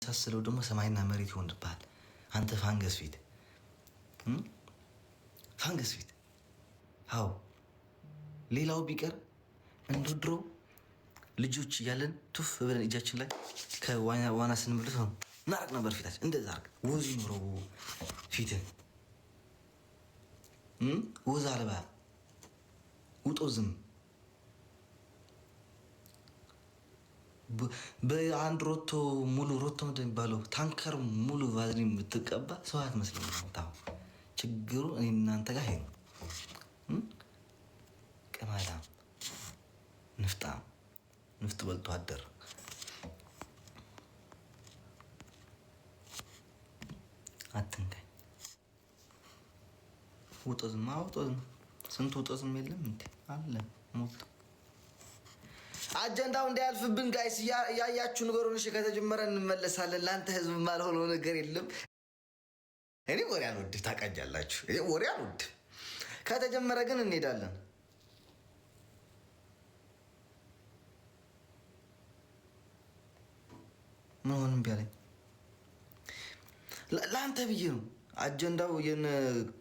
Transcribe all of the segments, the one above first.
ሳስለው ደግሞ ሰማይና መሬት ይሆንብሃል አንተ ፋንገስ ፊት ፋንገስ ፊት። አዎ ሌላው ቢቀር እንደ ድሮ ልጆች እያለን ቱፍ ብለን እጃችን ላይ ከዋና ስንመለስ ነው እናረግ ነበር ፊታችን እንደዛ አርግ ወዝ ኖረው ፊትን ወዝ አልባ ውጦ ዝም በአንድ ሮቶ ሙሉ ሮቶ ምንድን የሚባለው ታንከር ሙሉ ቫዝሊን ብትቀባ ሰው አትመስልም። ታው ችግሩ እኔ እናንተ ጋር ይሄ ነው። ቅማላ ንፍጣም ንፍጥ በልቶ አደር አትንካኝ። ውጦ ዝም አውጦ ዝም ስንት ውጦ ዝም የለም እንዴ አለ ሞት አጀንዳው እንዳያልፍብን ጋይስ ያያችሁ ነገሩን። እሺ ከተጀመረ እንመለሳለን። ለአንተ ህዝብ ማልሆነው ነገር የለም። እኔ ወሬ አልወድም ታውቃላችሁ። እኔ ወሬ አልወድም። ከተጀመረ ግን እንሄዳለን። ምን ሆንም ቢያለኝ ለአንተ ብዬ ነው። አጀንዳው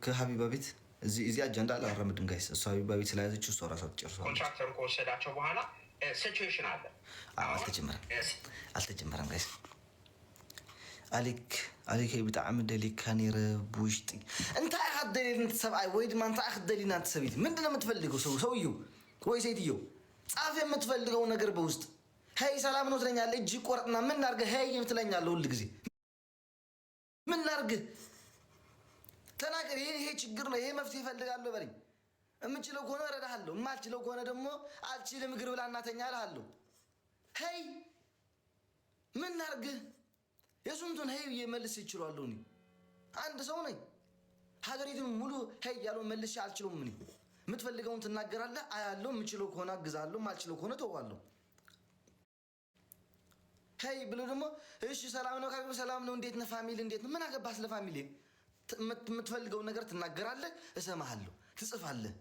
ከሀቢባ ቤት እዚህ አጀንዳ አላረምድም ጋይስ። እሱ ሀቢባ ቤት ስለያዘችው እሷ ራሷ ትጨርሷለች። ኮንትራክተሩ ከወሰዳቸው በኋላ ሲቹዌሽን አለ። አልተጀመረም ጋይስ። አሊክ ብጣዕሚ ደሊካ ነይረ ብውሽጢ እንታይ ኢኻ ትደልየኒ እቲ ሰብኣይ ወይ ድማ እንታይ ኢኻ ትደልይና እቲ ሰበይቲ? ምንድን ነው የምትፈልገው? ሰውየው ወይ ሴትየው ጻፍ የምትፈልገው ነገር በውስጥ ሄይ ሰላም ነው ትለኛለህ። እጅ ቆርጥና ምን ላድርግህ ሄይ ትለኛለህ ሁል ጊዜ። ምን ላድርግህ ተናገር። ይሄ ችግር ነው፣ ይሄ መፍትሄ እፈልጋለሁ በለኝ። የምችለው ከሆነ እረዳሃለሁ፣ የማልችለው ከሆነ ደግሞ አልችልም እግር ብላ እናተኛ እልሃለሁ። ሄይ ምን ላድርግህ? የስንቱን ሄይ ብዬ መልስ ይችላለሁ። እኔ አንድ ሰው ነኝ። ሀገሪቱን ሙሉ ሄይ ያለው መልሼ አልችለውም። እኔ የምትፈልገውን ትናገራለህ፣ አያለሁ። የምችለው ከሆነ አግዛለሁ፣ የማልችለው ከሆነ ተዋለሁ። ሄይ ብሎ ደግሞ እሺ ሰላም ነው ካልኩ ሰላም ነው፣ እንዴት ነህ ፋሚሊ እንዴት ነው? ምን አገባህ ስለ ፋሚሊ? የምትፈልገውን ነገር ትናገራለህ፣ እሰማሃለሁ፣ ትጽፋለህ።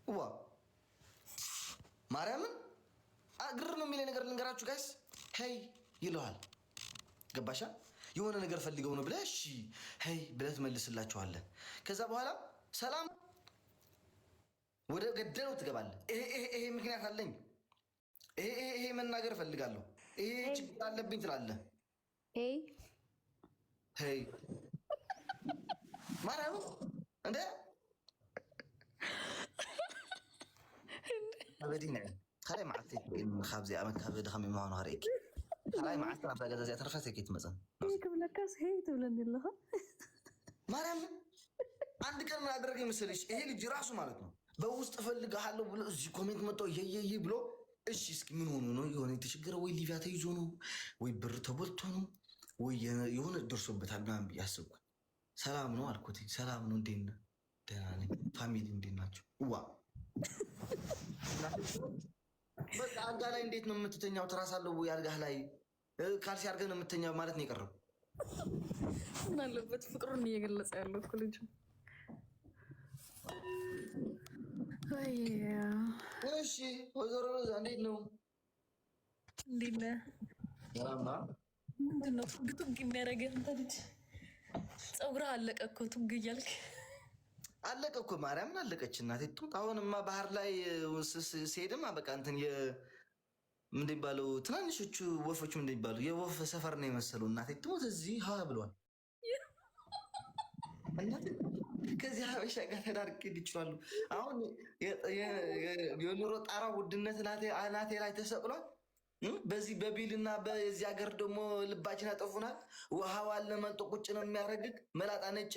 ዋ ማርያምን ግር ነው የሚለኝ ነገር ልንገራችሁ ጋይስ። ሄይ ይለዋል። ገባሻ? የሆነ ነገር ፈልገው ነው ብለህ እሺ ሄይ ብለህ ትመልስላችኋለህ። ከዛ በኋላ ሰላም ወደ ገደለው ትገባለህ። ይሄ ምክንያት አለኝ፣ ይሄ መናገር እፈልጋለሁ፣ ይሄ ችግር አለብኝ ትላለህ። ሄይ ማርያም እንደ አበዲና خلي معك خابزي أمك خابزي دخمي ما هو نهارك خلاي معك أنا بقى زي أترفع سكيت مثلا هيك بلكاس هي تولني لها مريم عندك أنا أدرك المسليش إيه اللي جراسه مالتنا بوست أفلق حاله بلا زي كومنت متو يي بلو إيش يسكي من هون يهون يتشجر وي اللي فيها تيجونه وي برتبلتونه وي يهون درسوا بتعبنا بيحسبك سلام نو أركوتي سلام نو دينا ديناني فاميلي ديناتشو وا በቃ አልጋ ላይ እንዴት ነው የምትተኛው? ትራስ አለው ወይ አልጋህ ላይ? ካልሲ አድርገህ ነው የምትተኛው ማለት ነው የቀረው። ምን አለበት ፍቅሩን እየገለጸ ያለው እኮ ልጁ። እሺ ወይዘሮ ሮዛ እንዴት ነው? እንዴት ነህ? ሰላም ነው። ምንድን ነው ቱግ የሚያደርገህ አንተ ልጅ? ፀጉርህ አለቀ እኮ ቱግ እያልክ አለቀ እኮ ማርያምን አለቀች እናቴ ጡት። አሁንማ ባህር ላይ ሲሄድማ በቃ እንትን ምንድን ይባለው ትናንሾቹ ወፎች ምንድን ይባሉ የወፍ ሰፈር ነው የመሰለው እናቴ ጡት። እዚህ ሀ ብሏል እናቴ። ከዚህ ሀበሻ ጋር ተዳርቄ ይችላሉ። አሁን የኑሮ ጣራ ውድነት እናቴ ላይ ተሰቅሏል። በዚህ በቢልና በዚህ ሀገር ደግሞ ልባችን ያጠፉናል። ውሃው አለ መልጦ ቁጭ ነው የሚያደርግ መላጣ ነጭ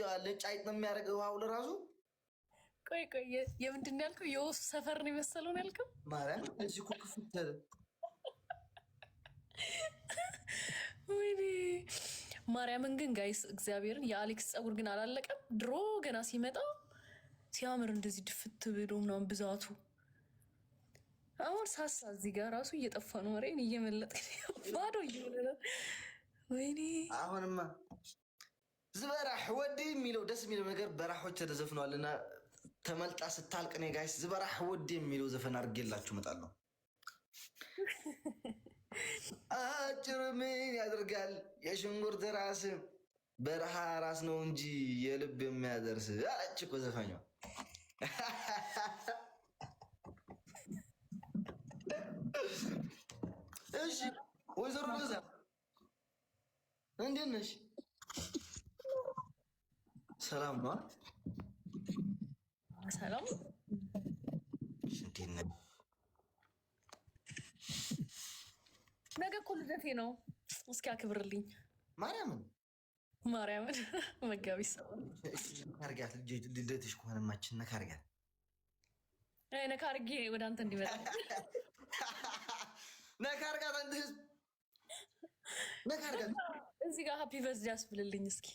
አይጥ ነው የሚያደርግ ውሃው ለራሱ። ቆይ የምንድን ነው ያልከው? የወፍ ሰፈር ነው የመሰለው ነው ያልከው? ማርያም እዚህ እኮ ክፍት ወይኔ ማርያምን ግን ጋይስ እግዚአብሔርን የአሌክስ ፀጉር ግን አላለቀም። ድሮ ገና ሲመጣ ሲያምር እንደዚህ ድፍት ብሎ ምናምን ብዛቱ። አሁን ሳሳ እዚህ ጋር ራሱ እየጠፋ ነው። ወሬን እየመለጥክ ባዶ እየሆነ ነው። ወይኔ አሁንማ ዝበራህ ወዲ የሚለው ደስ የሚለው ነገር በራሖች ተዘፍነዋልና ተመልጣ ስታልቅ ነው ጋይስ። ዝበራህ ወዲ የሚለው ዘፈን አድርጌላችሁ እመጣለሁ። አጭር ምን ያደርጋል የሽንኩርት ራስ በረሃ ራስ ነው እንጂ የልብ የሚያደርስ አለች እኮ ዘፋኟ። እሺ ወይዘሮ ሎዛ እንዴት ነሽ? ሰላም ነው? ሰላም። እንዴት ነሽ? ነገ እኮ ልደቴ ነው። እስኪ አክብርልኝ። ማርያምን መጋቢት ነካርጋት ልደትሽ ከሆነማችን ነካርጋት ነካርጌ ወደ አንተ እንዲመጣ ነካርጋት አንተ ህዝብ ነካርጋት። እዚህ ጋር ሀፒ በርዝዴ ያስብልልኝ እስኪ።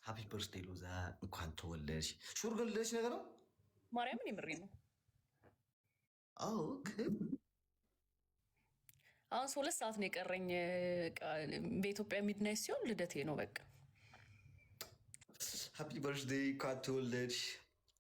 ሀፒ በርዝዴ ሎዛ እንኳን ተወለድሽ። ሹር ግን ልደትሽ ነገር ነው። ማርያምን የምሬ ነው። አሁን 2 ሰዓት ነው የቀረኝ። በኢትዮጵያ ሚድናይት ሲሆን ልደቴ ነው። በቃ ሀፒ በርዝዴ እንኳን ተወለድሽ።